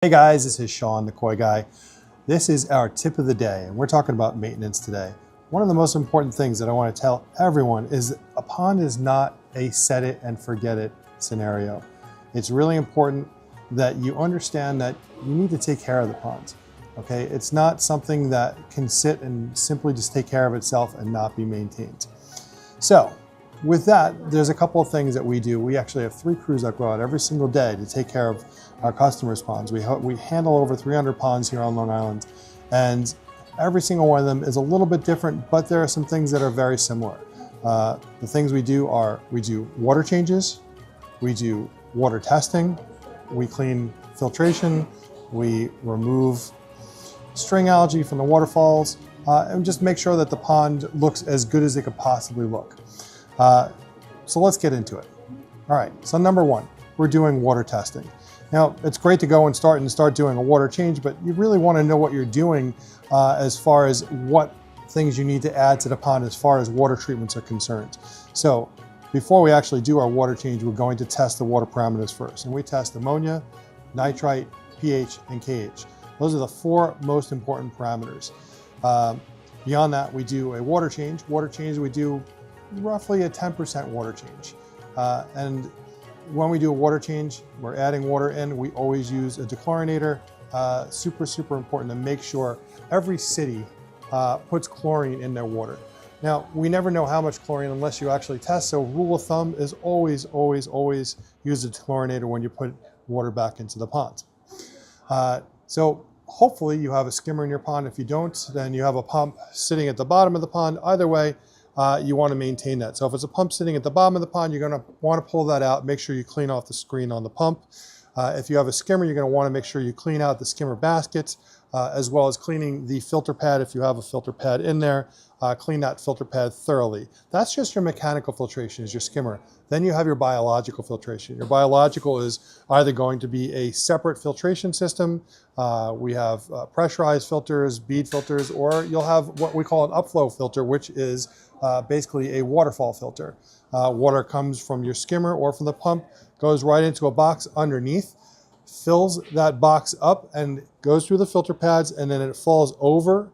Hey guys, this is Shawn, the Koi Guy. This is our tip of the day, and we're talking about maintenance today. One of the most important things that I want to tell everyone is a pond is not a set it and forget it scenario. It's really important that you understand that you need to take care of the ponds. Okay, it's not something that can sit and simply just take care of itself and not be maintained. So with that, there's a couple of things that we do. We actually have 3 crews that go out every single day to take care of our customers' ponds. We handle over 300 ponds here on Long Island, and every single one of them is a little bit different, but there are some things that are very similar. The things we do are, we do water changes, we do water testing, we clean filtration, we remove string algae from the waterfalls, and just make sure that the pond looks as good as it could possibly look. So let's get into it. All right, so number 1, we're doing water testing. Now, it's great to go and start doing a water change, but you really want to know what you're doing as far as what things you need to add to the pond as far as water treatments are concerned. So before we actually do our water change, we're going to test the water parameters first. And we test ammonia, nitrite, pH, and KH. Those are the 4 most important parameters. Beyond that, we do a water change. Water change, we do roughly a 10% water change. And when we do a water change, we're adding water in, we always use a dechlorinator. Super important to make sure every city puts chlorine in their water. Now, we never know how much chlorine unless you actually test, so rule of thumb is always use a dechlorinator when you put water back into the pond. So hopefully you have a skimmer in your pond. If you don't, then you have a pump sitting at the bottom of the pond. Either way, you want to maintain that. So if it's a pump sitting at the bottom of the pond, you're going to want to pull that out. Make sure you clean off the screen on the pump. If you have a skimmer, you're going to want to make sure you clean out the skimmer basket, as well as cleaning the filter pad. If you have a filter pad in there, clean that filter pad thoroughly. That's just your mechanical filtration, is your skimmer. Then you have your biological filtration. Your biological is either going to be a separate filtration system. We have pressurized filters, bead filters, or you'll have what we call an upflow filter, which is basically a waterfall filter. Water comes from your skimmer or from the pump, goes right into a box underneath, fills that box up and goes through the filter pads, and then it falls over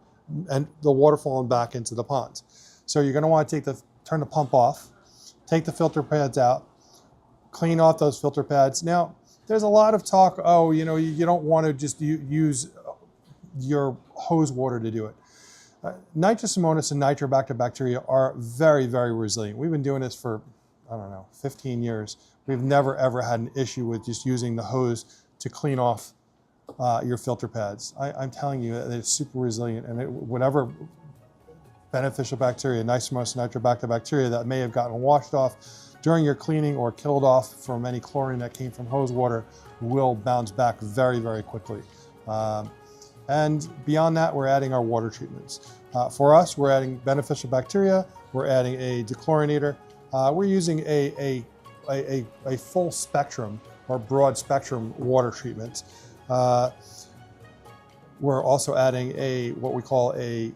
and the water falling back into the ponds. So you're going to want to turn the pump off, take the filter pads out, clean off those filter pads. Now, there's a lot of talk, oh, you know, you don't want to just use your hose water to do it. Nitrous ammonius and nitrobacter bacteria are very resilient. We've been doing this for, I don't know, 15 years. We've never ever had an issue with just using the hose to clean off your filter pads. I'm telling you that it's super resilient, and whatever beneficial bacteria, nitrous ammonius and nitrobacter bacteria that may have gotten washed off during your cleaning or killed off from any chlorine that came from hose water will bounce back very quickly. And beyond that, we're adding our water treatments. For us, we're adding beneficial bacteria, we're adding a dechlorinator, we're using a full spectrum or broad spectrum water treatment. We're also adding what we call a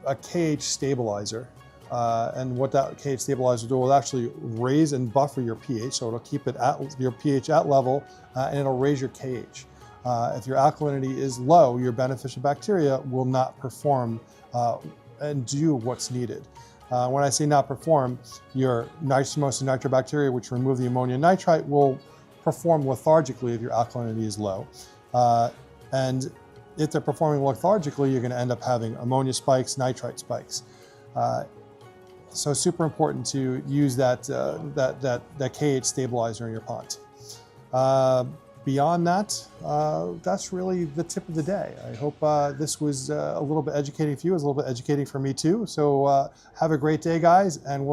KH stabilizer. And what that KH stabilizer will do will actually raise and buffer your pH, so it'll keep your pH at level, and it'll raise your KH. If your alkalinity is low, your beneficial bacteria will not perform and do what's needed. When I say not perform, your nitrous ammonius and nitrobacteria, which remove the ammonia and nitrite, will perform lethargically if your alkalinity is low. And if they're performing lethargically, you're going to end up having ammonia spikes, nitrite spikes. So super important to use that KH stabilizer in your pond. Beyond that, that's really the tip of the day. I hope this was a little bit educating for you. It was a little bit educating for me too. So have a great day, guys, and we'll